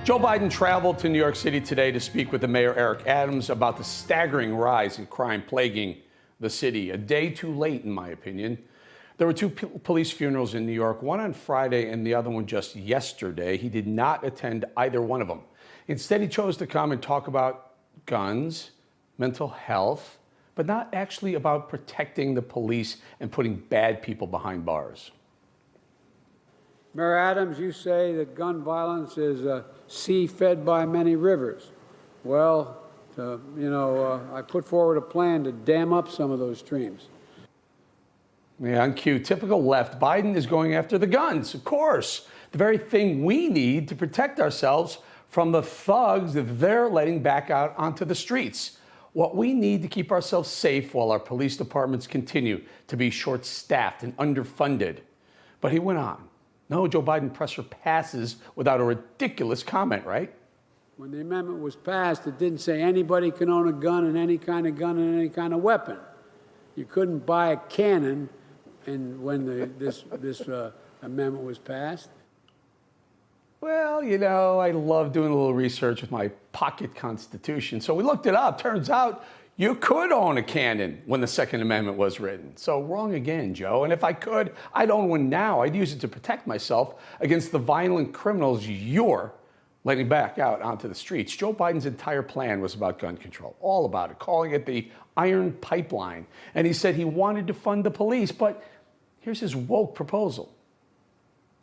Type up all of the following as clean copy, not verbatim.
Joe Biden traveled to New York City today to speak with the mayor, Eric Adams, about the staggering rise in crime plaguing the city. A day too late, in my opinion. There were two police funerals in New York, one on Friday and the other one just yesterday. He did not attend either one of them. Instead, he chose to come and talk about guns, mental health, but not actually about protecting the police and putting bad people behind bars. Mayor Adams, you say that gun violence is a sea fed by many rivers. Well, I put forward a plan to dam up some of those streams. Yeah, on cue, typical left. Biden is going after the guns, of course. The very thing we need to protect ourselves from the thugs that they're letting back out onto the streets. What we need to keep ourselves safe while our police departments continue to be short-staffed and underfunded. But he went on. No Joe Biden presser passes without a ridiculous comment, right? When the amendment was passed, it didn't say anybody can own a gun and any kind of gun and any kind of weapon. You couldn't buy a cannon when this amendment was passed. Well, I love doing a little research with my pocket constitution. So we looked it up. Turns out you could own a cannon when the Second Amendment was written. So wrong again, Joe. And if I could, I'd own one now. I'd use it to protect myself against the violent criminals you're letting back out onto the streets. Joe Biden's entire plan was about gun control, all about it, calling it the iron pipeline. And he said he wanted to fund the police, but here's his woke proposal.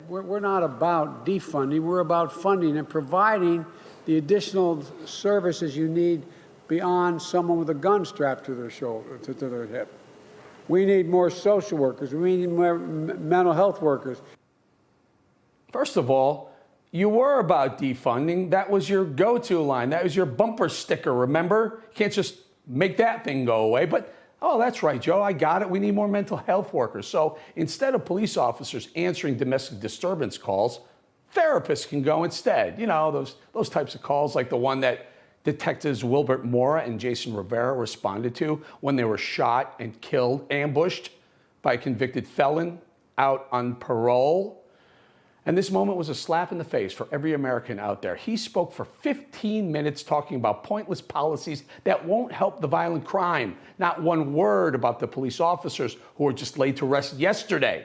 We're not about defunding, we're about funding and providing the additional services you need beyond someone with a gun strapped to their shoulder, to their hip. We need more social workers, we need more mental health workers. First of all, you were about defunding. That was your go-to line. That was your bumper sticker, remember? You can't just make that thing go away. But, oh, that's right, Joe, I got it. We need more mental health workers. So instead of police officers answering domestic disturbance calls, therapists can go instead. Those types of calls like the one that Detectives Wilbert Mora and Jason Rivera responded to when they were shot and killed, ambushed by a convicted felon out on parole. And this moment was a slap in the face for every American out there. He spoke for 15 minutes talking about pointless policies that won't help the violent crime. Not one word about the police officers who were just laid to rest yesterday.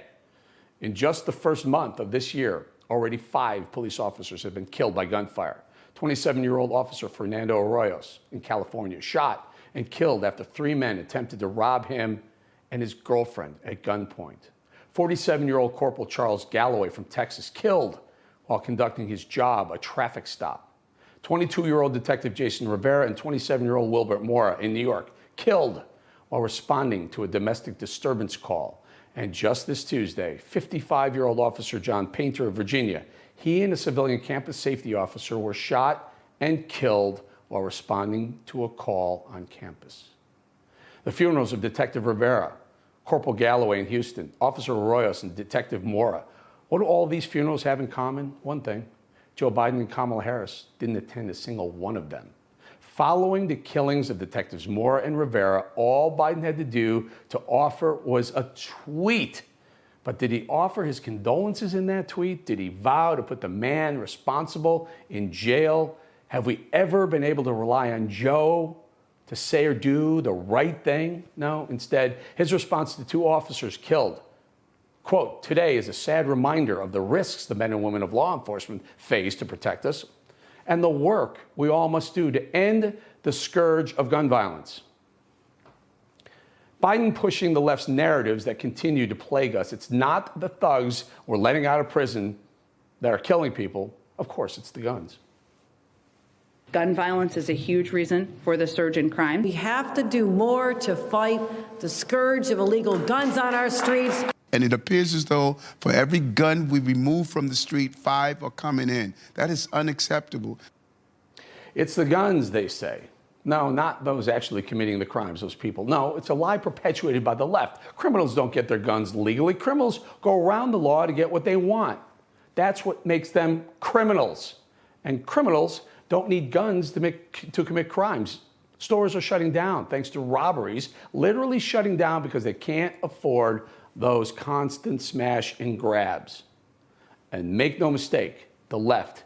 In just the first month of this year, already 5 police officers have been killed by gunfire. 27-year-old officer Fernando Arroyos in California shot and killed after 3 men attempted to rob him and his girlfriend at gunpoint. 47-year-old Corporal Charles Galloway from Texas killed while conducting his job, a traffic stop. 22-year-old Detective Jason Rivera and 27-year-old Wilbert Mora in New York killed while responding to a domestic disturbance call. And just this Tuesday, 55-year-old Officer John Painter of Virginia, he and a civilian campus safety officer were shot and killed while responding to a call on campus. The funerals of Detective Rivera, Corporal Galloway in Houston, Officer Arroyos, and Detective Mora. What do all these funerals have in common? One thing, Joe Biden and Kamala Harris didn't attend a single one of them. Following the killings of Detectives Mora and Rivera, all Biden had to do to offer was a tweet. But did he offer his condolences in that tweet? Did he vow to put the man responsible in jail? Have we ever been able to rely on Joe to say or do the right thing? No, instead, his response to 2 officers killed. Quote, "Today is a sad reminder of the risks the men and women of law enforcement face to protect us and the work we all must do to end the scourge of gun violence." Biden pushing the left's narratives that continue to plague us. It's not the thugs we're letting out of prison that are killing people. Of course, it's the guns. Gun violence is a huge reason for the surge in crime. We have to do more to fight the scourge of illegal guns on our streets. And it appears as though for every gun we remove from the street, 5 are coming in. That is unacceptable. It's the guns, they say. No, not those actually committing the crimes, those people. No, it's a lie perpetuated by the left. Criminals don't get their guns legally. Criminals go around the law to get what they want. That's what makes them criminals. And criminals don't need guns to commit crimes. Stores are shutting down thanks to robberies, literally shutting down because they can't afford those constant smash and grabs. And make no mistake, the left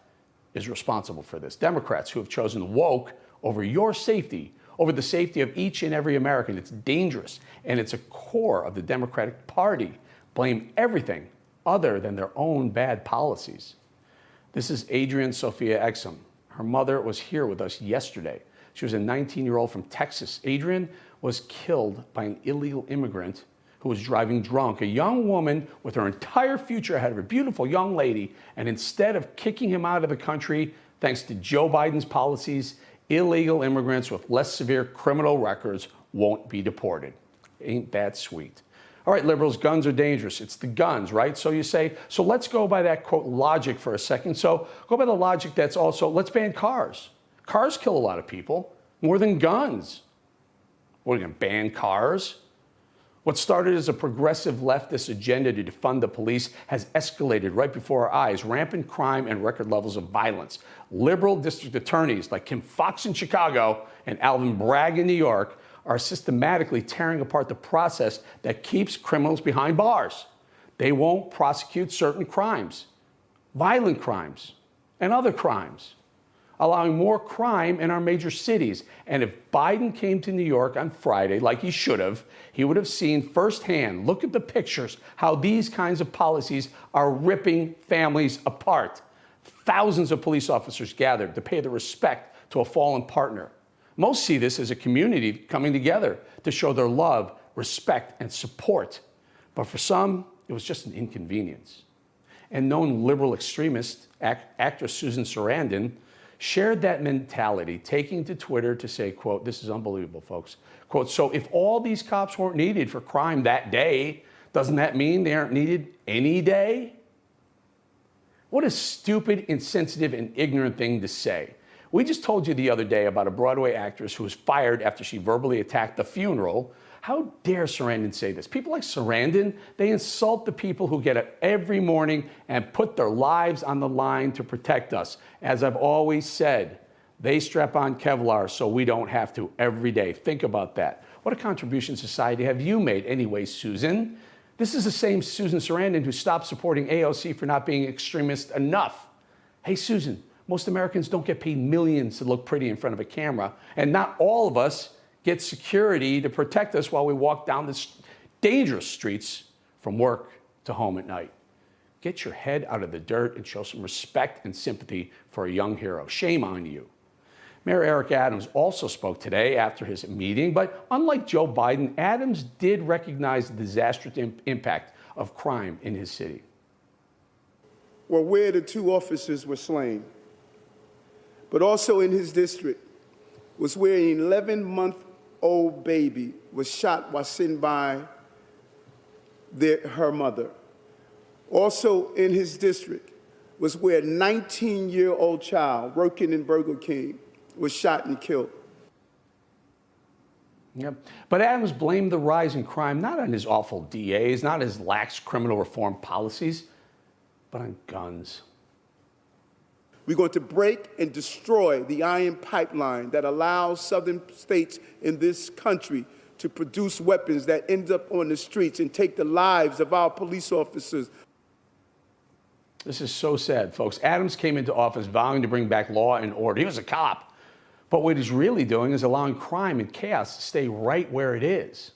is responsible for this. Democrats who have chosen woke over your safety, over the safety of each and every American. It's dangerous, and it's a core of the Democratic Party. Blame everything other than their own bad policies. This is Adrienne Sophia Exum. Her mother was here with us yesterday. She was a 19-year-old from Texas. Adrienne was killed by an illegal immigrant who was driving drunk, a young woman with her entire future ahead of her, beautiful young lady, and instead of kicking him out of the country, thanks to Joe Biden's policies, illegal immigrants with less severe criminal records won't be deported. Ain't that sweet? All right, liberals, guns are dangerous. It's the guns, right? So you say, so let's go by that, quote, logic for a second. So go by the logic that's also, let's ban cars. Cars kill a lot of people, more than guns. What, are you going to ban cars? What started as a progressive leftist agenda to defund the police has escalated right before our eyes. Rampant crime and record levels of violence. Liberal district attorneys like Kim Foxx in Chicago and Alvin Bragg in New York are systematically tearing apart the process that keeps criminals behind bars. They won't prosecute certain crimes, violent crimes, and other crimes, allowing more crime in our major cities. And if Biden came to New York on Friday, like he should have, he would have seen firsthand, look at the pictures, how these kinds of policies are ripping families apart. Thousands of police officers gathered to pay the respect to a fallen partner. Most see this as a community coming together to show their love, respect, and support. But for some, it was just an inconvenience. And known liberal extremist, actress Susan Sarandon, shared that mentality, taking to Twitter to say, quote, this is unbelievable, folks, quote, so if all these cops weren't needed for crime that day, doesn't that mean they aren't needed any day? What a stupid, insensitive, and ignorant thing to say. We just told you the other day about a Broadway actress who was fired after she verbally attacked the funeral. How dare Sarandon say this? People like Sarandon, they insult the people who get up every morning and put their lives on the line to protect us. As I've always said, they strap on Kevlar so we don't have to every day. Think about that. What a contribution to society have you made anyway, Susan? This is the same Susan Sarandon who stopped supporting AOC for not being extremist enough. Hey, Susan, most Americans don't get paid millions to look pretty in front of a camera, and not all of us get security to protect us while we walk down the dangerous streets from work to home at night. Get your head out of the dirt and show some respect and sympathy for a young hero. Shame on you. Mayor Eric Adams also spoke today after his meeting, but unlike Joe Biden, Adams did recognize the disastrous impact of crime in his city. Well, where the two officers were slain, but also in his district was where an 11-month-old baby was shot while sitting by her mother. Also in his district was where a 19-year-old child working in Burger King was shot and killed. Yep. But Adams blamed the rise in crime not on his awful DAs, not his lax criminal reform policies, but on guns. We're going to break and destroy the iron pipeline that allows southern states in this country to produce weapons that end up on the streets and take the lives of our police officers. This is so sad, folks. Adams came into office vowing to bring back law and order. He was a cop. But what he's really doing is allowing crime and chaos to stay right where it is.